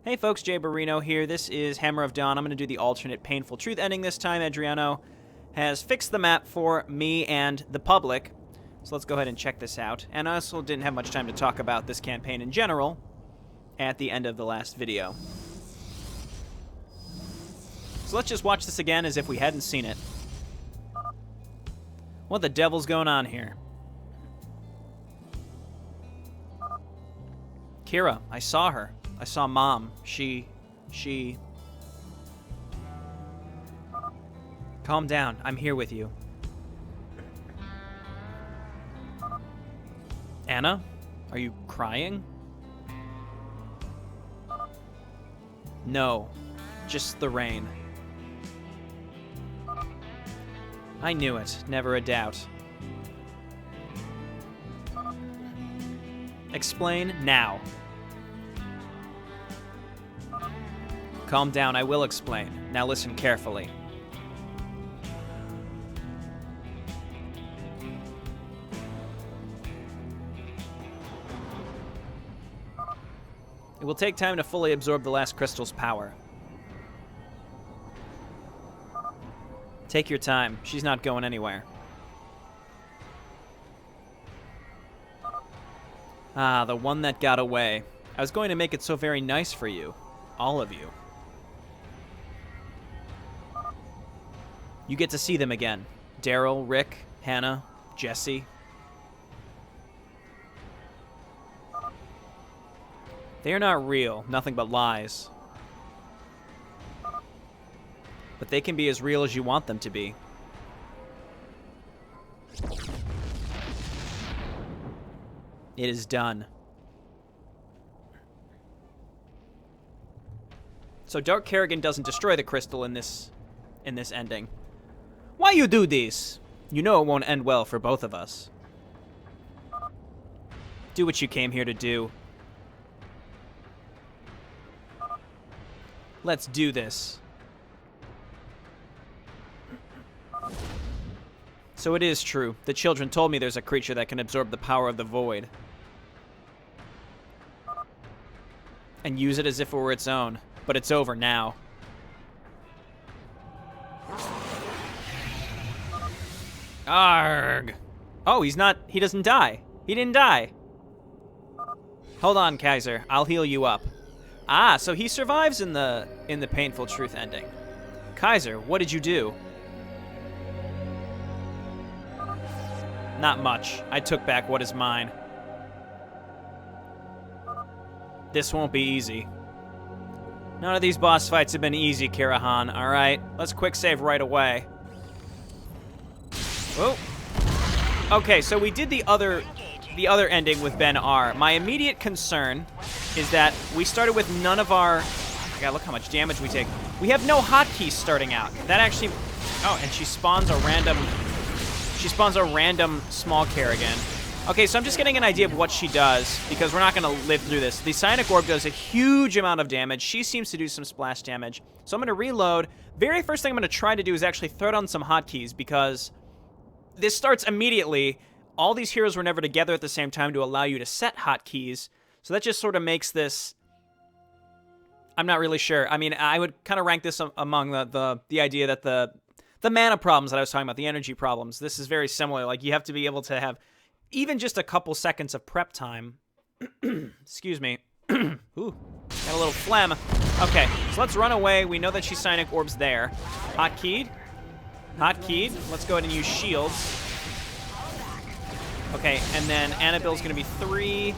Hey folks, Jayborino here. This is Hammer of Dawn. I'm going to do the alternate Painful Truth ending this time. EDHRIANO has fixed the map for me and the public. So let's go ahead and check this out. And I also didn't have much time to talk about this campaign in general at the end of the last video. So let's just watch this again as if we hadn't seen it. What the devil's going on here? Kyra, I saw her. I saw Mom. She... Calm down. I'm here with you. Anna? Are you crying? No. Just the rain. I knew it. Never a doubt. Explain now. Calm down, I will explain. Now listen carefully. It will take time to fully absorb the last crystal's power. Take your time. She's not going anywhere. Ah, the one that got away. I was going to make it so very nice for you. All of you. You get to see them again. Daryl, Rick, Hannah, Jesse. They are not real, nothing but lies. But they can be as real as you want them to be. It is done. So Dark Kerrigan doesn't destroy the crystal in this ending. Why you do this? You know it won't end well for both of us. Do what you came here to do. Let's do this. So it is true. The children told me there's a creature that can absorb the power of the void. And use it as if it were its own. But it's over now. Arg! Oh, he doesn't die. He didn't die. Hold on, Kaiser. I'll heal you up. Ah, so he survives in the Painful Truth ending. Kaiser, what did you do? Not much. I took back what is mine. This won't be easy. None of these boss fights have been easy, Kyra Han. All right, let's quick save right away. Whoa. Okay, so we did the other ending with Ben R. My immediate concern is that we started with none of our... I gotta look how much damage we take. We have no hotkeys starting out. That actually... Oh, and she spawns a random small Kerrigan. Okay, so I'm just getting an idea of what she does, because we're not going to live through this. The Psionic Orb does a huge amount of damage. She seems to do some splash damage. So I'm going to reload. Very first thing I'm going to try to do is actually throw down some hotkeys, because this starts immediately. All these heroes were never together at the same time to allow you to set hotkeys. So that just sort of makes this... I'm not really sure. I mean, I would kind of rank this among the idea that the mana problems that I was talking about, the energy problems, this is very similar. Like, you have to be able to have even just a couple seconds of prep time. Excuse me. Ooh, got a little phlegm. Okay, so let's run away. We know that she's Psionic Orb's there. Hotkeyed. Hotkeyed. Let's go ahead and use shields. Okay, and then Annabelle's going to be 3.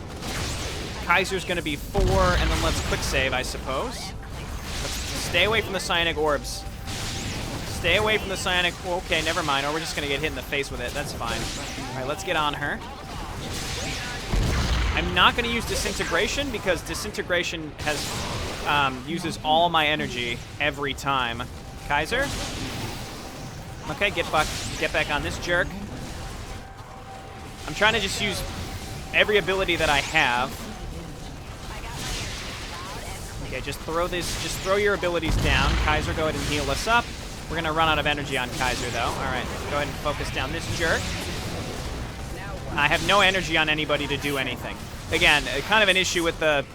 Kaiser's going to be 4, and then let's quick save, I suppose. Let's stay away from the Psionic Orbs. Stay away from the Psionic... Okay, never mind. Or we're just going to get hit in the face with it. That's fine. All right, let's get on her. I'm not going to use Disintegration because Disintegration has uses all my energy every time. Kaiser? Okay, get back on this jerk. I'm trying to just use every ability that I have. Okay, just throw your abilities down. Kaiser, go ahead and heal us up. We're going to run out of energy on Kaiser, though. All right, go ahead and focus down this jerk. I have no energy on anybody to do anything. Again, kind of an issue with the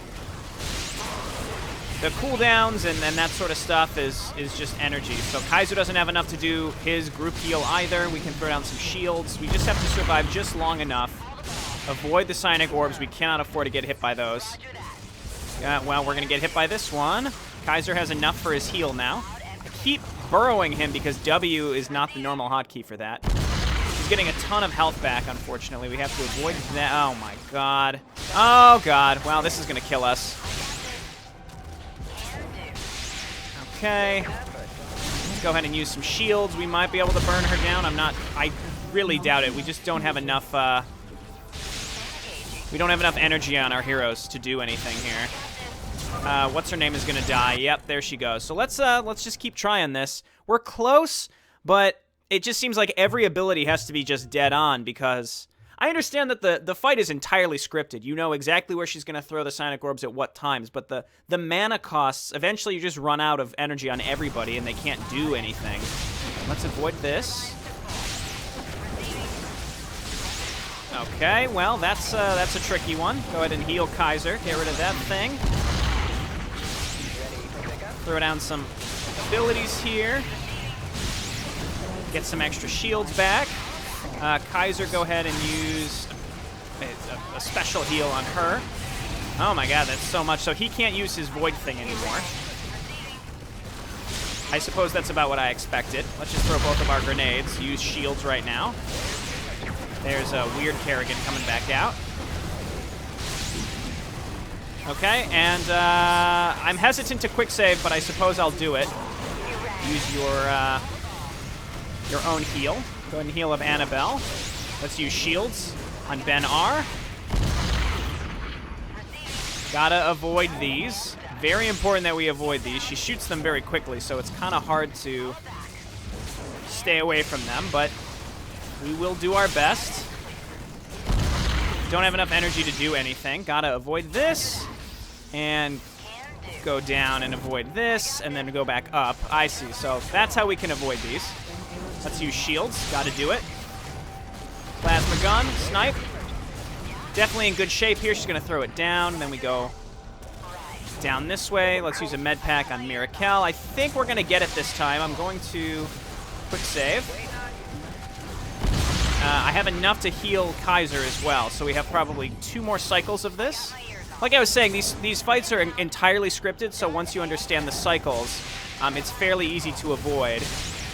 the cooldowns and that sort of stuff is just energy. So Kaiser doesn't have enough to do his group heal either. We can throw down some shields. We just have to survive just long enough. Avoid the Psionic Orbs. We cannot afford to get hit by those. Well, we're going to get hit by this one. Kaiser has enough for his heal now. I keep burrowing him because W is not the normal hotkey for that. He's getting a ton of health back, unfortunately. We have to avoid that. Oh, my God. Oh, God. Wow, this is going to kill us. Okay. Let's go ahead and use some shields. We might be able to burn her down. I really doubt it. We just don't have enough, we don't have enough energy on our heroes to do anything here. What's her name is gonna die. Yep, there she goes. So let's just keep trying this. We're close, but it just seems like every ability has to be just dead on because I understand that the fight is entirely scripted. You know exactly where she's gonna throw the Psionic Orbs at what times, but the mana costs, eventually you just run out of energy on everybody and they can't do anything. Let's avoid this. Okay, well, that's a tricky one. Go ahead and heal Kaiser. Get rid of that thing. Throw down some abilities here. Get some extra shields back. Kaiser, go ahead and use a special heal on her. Oh my God, that's so much. So he can't use his Void thing anymore. I suppose that's about what I expected. Let's just throw both of our grenades. Use shields right now. There's a weird Kerrigan coming back out. Okay, and I'm hesitant to quick save, but I suppose I'll do it. Use your own heal. Go ahead and heal up Annabelle. Let's use shields on Ben R. Gotta avoid these. Very important that we avoid these. She shoots them very quickly, so it's kind of hard to stay away from them, but we will do our best. Don't have enough energy to do anything. Gotta avoid this. And go down and avoid this, and then go back up. I see. So that's how we can avoid these. Let's use shields. Gotta do it. Plasma gun. Snipe. Definitely in good shape here. She's gonna throw it down. Then we go down this way. Let's use a med pack on Mirakel. I think we're gonna get it this time. I'm going to quick save. I have enough to heal Kaiser as well, so we have probably 2 more cycles of this. Like I was saying, these fights are entirely scripted, so once you understand the cycles, it's fairly easy to avoid.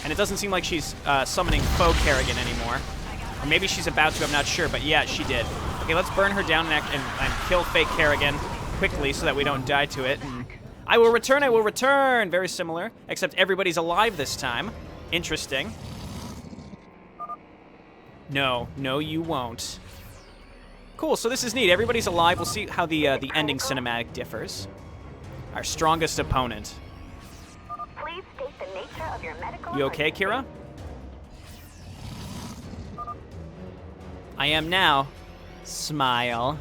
And it doesn't seem like she's summoning faux Kerrigan anymore. Or maybe she's about to, I'm not sure, but yeah, she did. Okay, let's burn her down and kill fake Kerrigan quickly so that we don't die to it. And I will return! Very similar, except everybody's alive this time. Interesting. No, you won't. Cool, so this is neat. Everybody's alive. We'll see how the ending cinematic differs. Our strongest opponent. Please state the nature of your medical. You okay, Kyra? I am now. Smile.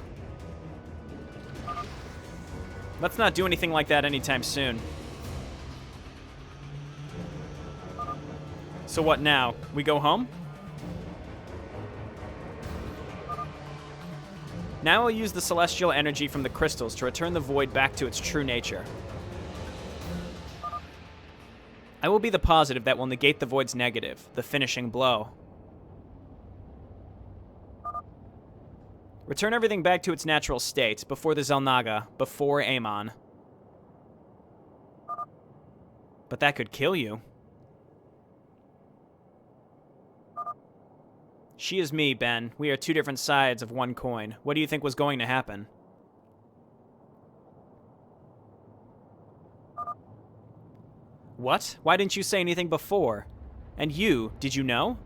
Let's not do anything like that anytime soon. So what now? We go home? Now I'll use the celestial energy from the crystals to return the void back to its true nature. I will be the positive that will negate the void's negative, the finishing blow. Return everything back to its natural state, before the Xel'Naga, before Amon. But that could kill you. She is me, Ben. We are 2 different sides of one coin. What do you think was going to happen? What? Why didn't you say anything before? And you, did you know?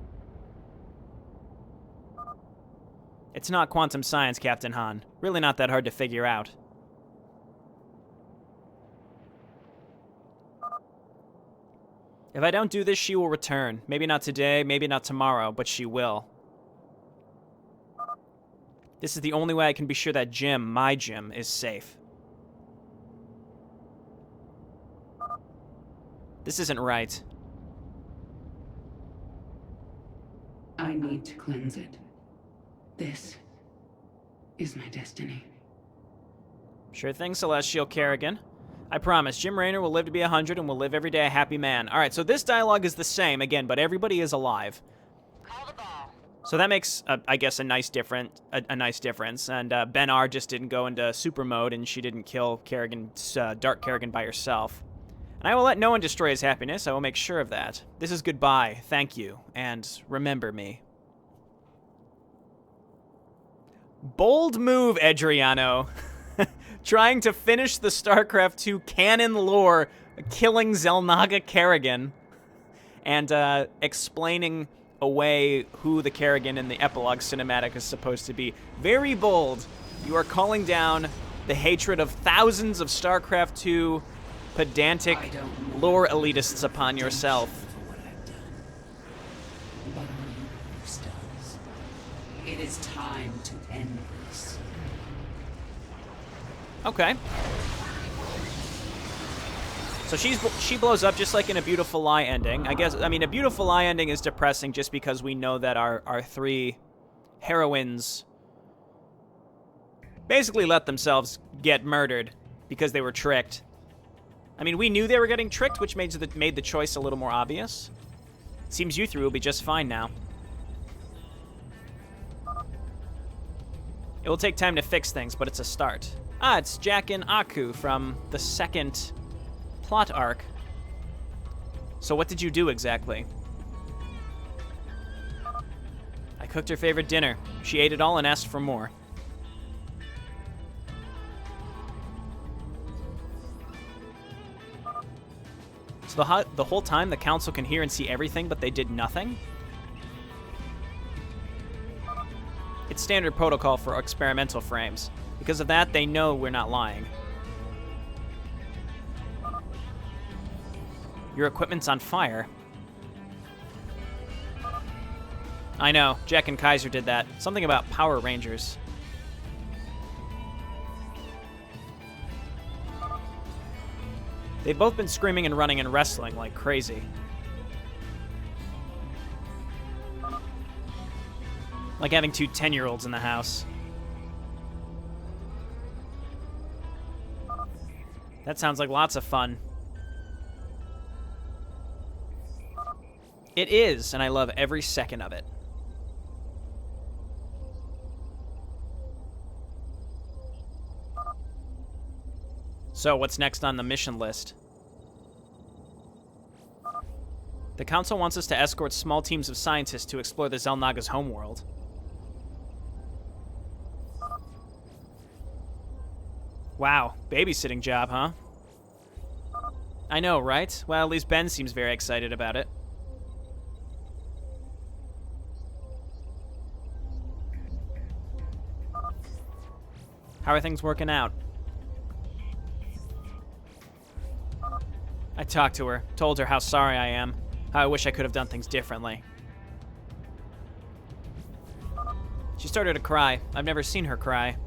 It's not quantum science, Captain Han. Really not that hard to figure out. If I don't do this, she will return. Maybe not today, maybe not tomorrow, but she will. This is the only way I can be sure that gym, my gym, is safe. This isn't right. I need to cleanse it. This is my destiny. Sure thing, Celestial Kerrigan. I promise, Jim Raynor will live to be 100 and will live every day a happy man. All right, so this dialogue is the same, again, but everybody is alive. Call the ball. So that makes, I guess, a nice difference. And Ben R just didn't go into super mode, and she didn't kill Dark Kerrigan by herself. And I will let no one destroy his happiness. I will make sure of that. This is goodbye. Thank you. And remember me. Bold move, EDHRIANO. Trying to finish the StarCraft 2 canon lore, killing Xel'Naga Kerrigan, and explaining away who the Kerrigan in the Epilogue cinematic is supposed to be. Very bold. You are calling down the hatred of thousands of StarCraft 2 pedantic lore elitists upon yourself. For what I've done. But our universe does. It is time to end this. Okay. So she blows up just like in A Beautiful Lie ending. I mean, A Beautiful Lie ending is depressing just because we know that our three heroines basically let themselves get murdered because they were tricked. I mean, we knew they were getting tricked, which made the choice a little more obvious. Seems you three will be just fine now. It will take time to fix things, but it's a start. Ah, it's Jack and Aku from the second plot arc. So what did you do exactly? I cooked her favorite dinner. She ate it all and asked for more. So the whole time the council can hear and see everything, but they did nothing? It's standard protocol for experimental frames. Because of that, they know we're not lying. Your equipment's on fire. I know, Jack and Kaiser did that. Something about Power Rangers. They've both been screaming and running and wrestling like crazy. Like having two 10-year-olds in the house. That sounds like lots of fun. It is, and I love every second of it. So, what's next on the mission list? The Council wants us to escort small teams of scientists to explore the Xel'Naga's homeworld. Wow, babysitting job, huh? I know, right? Well, at least Ben seems very excited about it. How are things working out? I talked to her, told her how sorry I am, how I wish I could have done things differently. She started to cry. I've never seen her cry.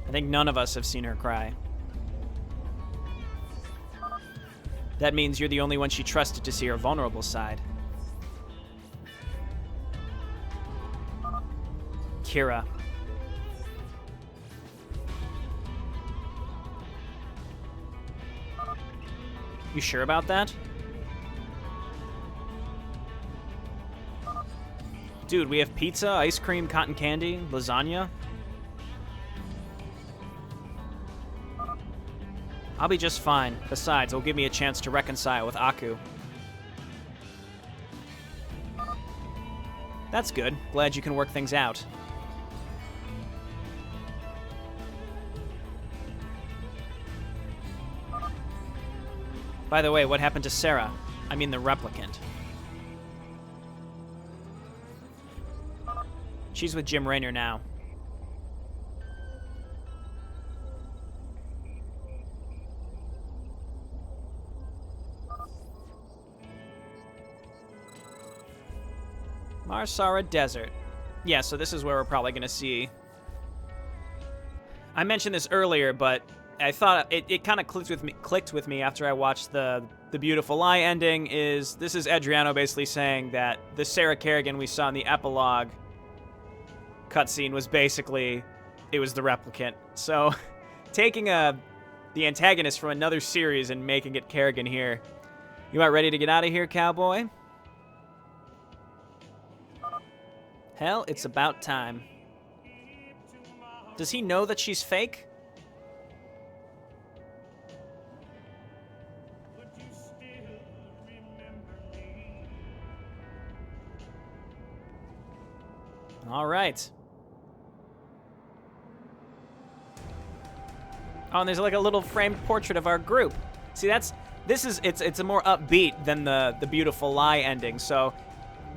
I think none of us have seen her cry. That means you're the only one she trusted to see her vulnerable side. Kyra. You sure about that? Dude, we have pizza, ice cream, cotton candy, lasagna. I'll be just fine. Besides, it'll give me a chance to reconcile with Aku. That's good. Glad you can work things out. By the way, what happened to Sarah? I mean the replicant. She's with Jim Raynor now. Mar Sara Desert. Yeah, so this is where we're probably going to see... I mentioned this earlier, but I thought it kind of clicked with me after I watched the Beautiful Lie ending. This is EDHRIANO basically saying that the Sarah Kerrigan we saw in the Epilogue cutscene was basically it was the replicant. So, taking the antagonist from another series and making it Kerrigan here. You about ready to get out of here, cowboy? Hell, it's about time. Does he know that she's fake? All right. Oh, and there's like a little framed portrait of our group. See, it's a more upbeat than the Beautiful Lie ending. So,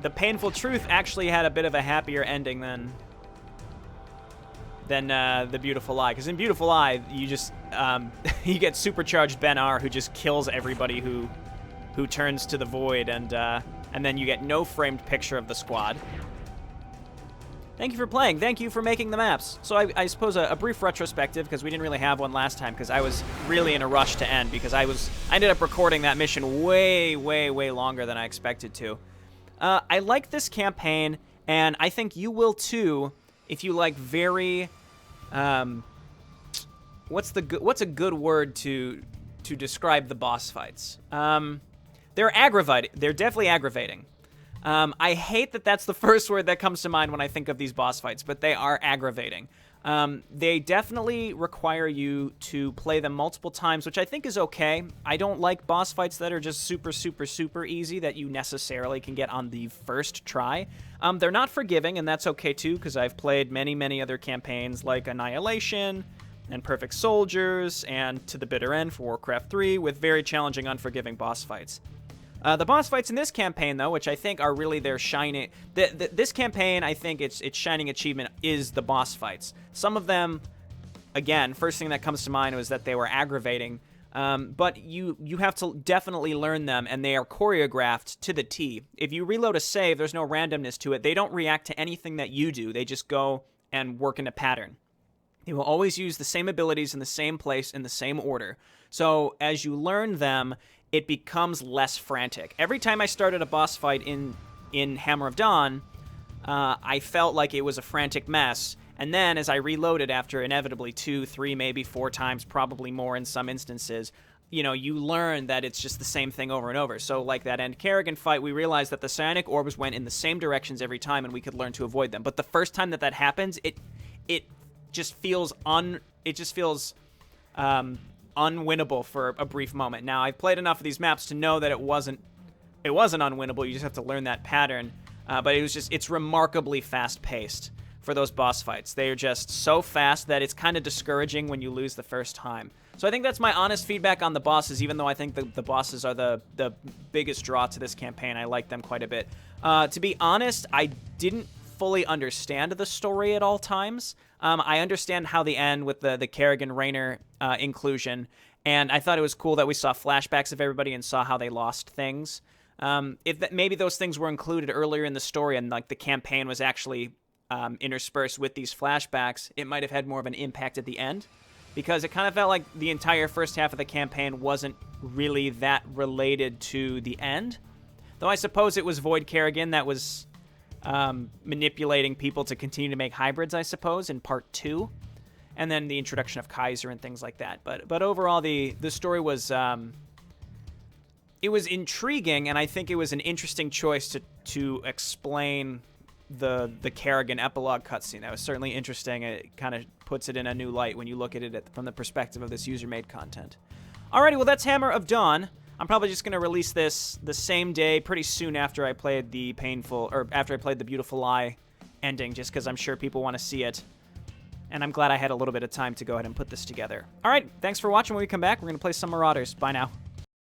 the Painful Truth actually had a bit of a happier ending than the Beautiful Lie. Because in Beautiful Lie, you just you get supercharged Ben R, who just kills everybody who turns to the void, and then you get no framed picture of the squad. Thank you for playing. Thank you for making the maps. So I suppose a brief retrospective, because we didn't really have one last time, because I was really in a rush to end, because I ended up recording that mission way, way, way longer than I expected to. I like this campaign, and I think you will too, if you like very, what's a good word to describe the boss fights? They're aggravating. They're definitely aggravating. I hate that that's the first word that comes to mind when I think of these boss fights, but they are aggravating. They definitely require you to play them multiple times, which I think is okay. I don't like boss fights that are just super, super, super easy that you necessarily can get on the first try. They're not forgiving, and that's okay too, because I've played many, many other campaigns like Annihilation and Perfect Soldiers and To the Bitter End for Warcraft 3 with very challenging, unforgiving boss fights. The boss fights in this campaign, though, which I think are really their shining... This campaign, I think its shining achievement is the boss fights. Some of them, again, first thing that comes to mind was that they were aggravating, but you have to definitely learn them, and they are choreographed to the T. If you reload a save, there's no randomness to it. They don't react to anything that you do. They just go and work in a pattern. They will always use the same abilities in the same place in the same order. So as you learn them, it becomes less frantic. Every time I started a boss fight in Hammer of Dawn, I felt like it was a frantic mess. And then as I reloaded after inevitably 2, 3, maybe 4 times, probably more in some instances, you know, you learn that it's just the same thing over and over. So like that end Kerrigan fight, we realized that the psionic orbs went in the same directions every time, and we could learn to avoid them. But the first time that happens, it just feels unwinnable for a brief moment. Now, I've played enough of these maps to know that it wasn't unwinnable. You just have to learn that pattern. But it's remarkably fast-paced for those boss fights. They are just so fast that it's kind of discouraging when you lose the first time. So I think that's my honest feedback on the bosses, even though I think the bosses are the biggest draw to this campaign. I like them quite a bit. To be honest, I didn't fully understand the story at all times. I understand how they end with the Kerrigan Raynor inclusion, and I thought it was cool that we saw flashbacks of everybody and saw how they lost things. If maybe those things were included earlier in the story and like the campaign was actually interspersed with these flashbacks, it might have had more of an impact at the end, because it kind of felt like the entire first half of the campaign wasn't really that related to the end. Though I suppose it was Void Kerrigan that was manipulating people to continue to make hybrids, I suppose, in part 2, and then the introduction of Kaiser and things like that. But overall, the story was it was intriguing, and I think it was an interesting choice to explain the Kerrigan epilogue cutscene. That was certainly interesting. It kind of puts it in a new light when you look at it from the perspective of this user-made content. Alrighty, well, that's Hammer of Dawn. I'm probably just going to release this the same day, pretty soon after I played the Beautiful Lie ending, just because I'm sure people want to see it. And I'm glad I had a little bit of time to go ahead and put this together. Alright, thanks for watching. When we come back, we're going to play some Marauders. Bye now.